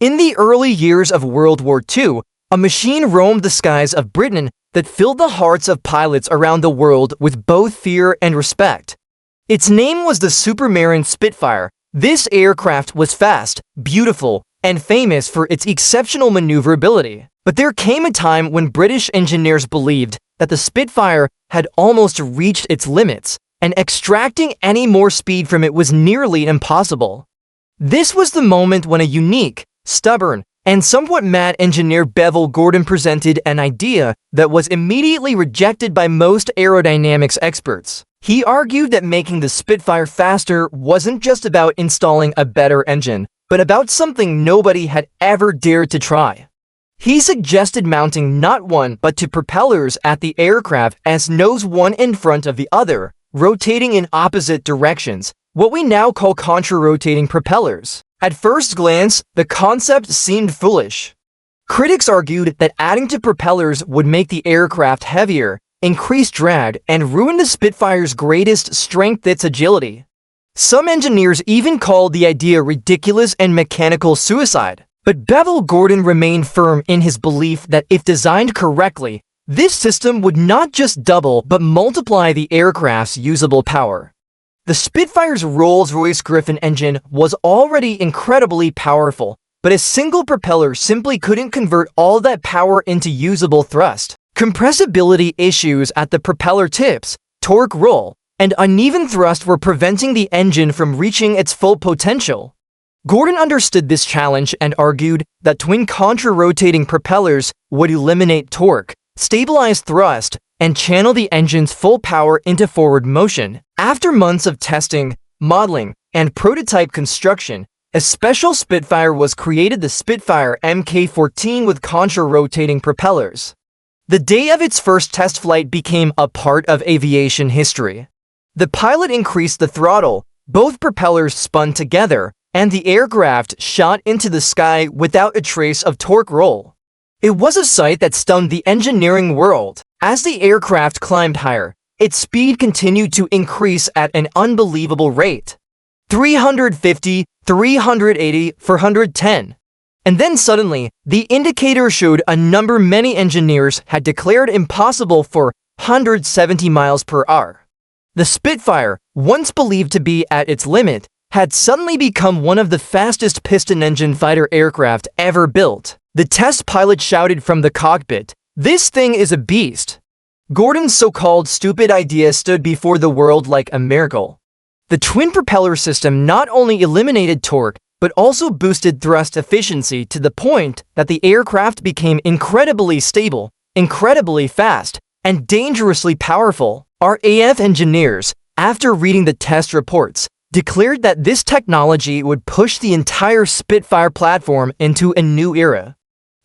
In the early years of World War II, a machine roamed the skies of Britain that filled the hearts of pilots around the world with both fear and respect. Its name was the Supermarine Spitfire. This aircraft was fast, beautiful, and famous for its exceptional maneuverability. But there came a time when British engineers believed that the Spitfire had almost reached its limits, and extracting any more speed from it was nearly impossible. This was the moment when a unique, stubborn, and somewhat mad engineer Bevel Gordon presented an idea that was immediately rejected by most aerodynamics experts. He argued that making the Spitfire faster wasn't just about installing a better engine, but about something nobody had ever dared to try. He suggested mounting not one but two propellers at the aircraft as nose one in front of the other, rotating in opposite directions, what we now call contra-rotating propellers. At first glance, the concept seemed foolish. Critics argued that adding two propellers would make the aircraft heavier, increase drag, and ruin the Spitfire's greatest strength, its agility. Some engineers even called the idea ridiculous and mechanical suicide. But Bevel Gordon remained firm in his belief that if designed correctly, this system would not just double but multiply the aircraft's usable power. The Spitfire's Rolls-Royce Griffin engine was already incredibly powerful, but a single propeller simply couldn't convert all that power into usable thrust. Compressibility issues at the propeller tips, torque roll, and uneven thrust were preventing the engine from reaching its full potential. Gordon understood this challenge and argued that twin contra-rotating propellers would eliminate torque, stabilize thrust, and channel the engine's full power into forward motion. After months of testing, modeling, and prototype construction, a special Spitfire was created, the Spitfire Mk14 with contra-rotating propellers. The day of its first test flight became a part of aviation history. The pilot increased the throttle, both propellers spun together, and the aircraft shot into the sky without a trace of torque roll. It was a sight that stunned the engineering world. As the aircraft climbed higher, its speed continued to increase at an unbelievable rate. 350, 380, 410. And then suddenly, the indicator showed a number many engineers had declared impossible for 170 miles per hour. The Spitfire, once believed to be at its limit, had suddenly become one of the fastest piston-engine fighter aircraft ever built. The test pilot shouted from the cockpit, "This thing is a beast." Gordon's so-called stupid idea stood before the world like a miracle. The twin-propeller system not only eliminated torque, but also boosted thrust efficiency to the point that the aircraft became incredibly stable, incredibly fast, and dangerously powerful. Our AF engineers, after reading the test reports, declared that this technology would push the entire Spitfire platform into a new era.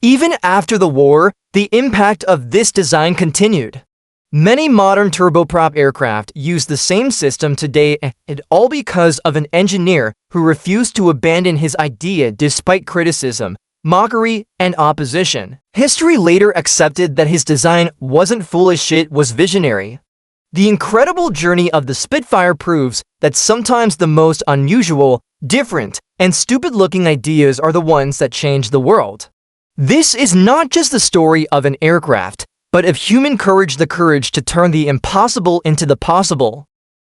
Even after the war, the impact of this design continued. Many modern turboprop aircraft use the same system today, and all because of an engineer who refused to abandon his idea despite criticism, mockery, and opposition. History later accepted that his design wasn't foolish, it was visionary. The incredible journey of the Spitfire proves that sometimes the most unusual, different, and stupid-looking ideas are the ones that change the world. This is not just the story of an aircraft, but of human courage, the courage to turn the impossible into the possible.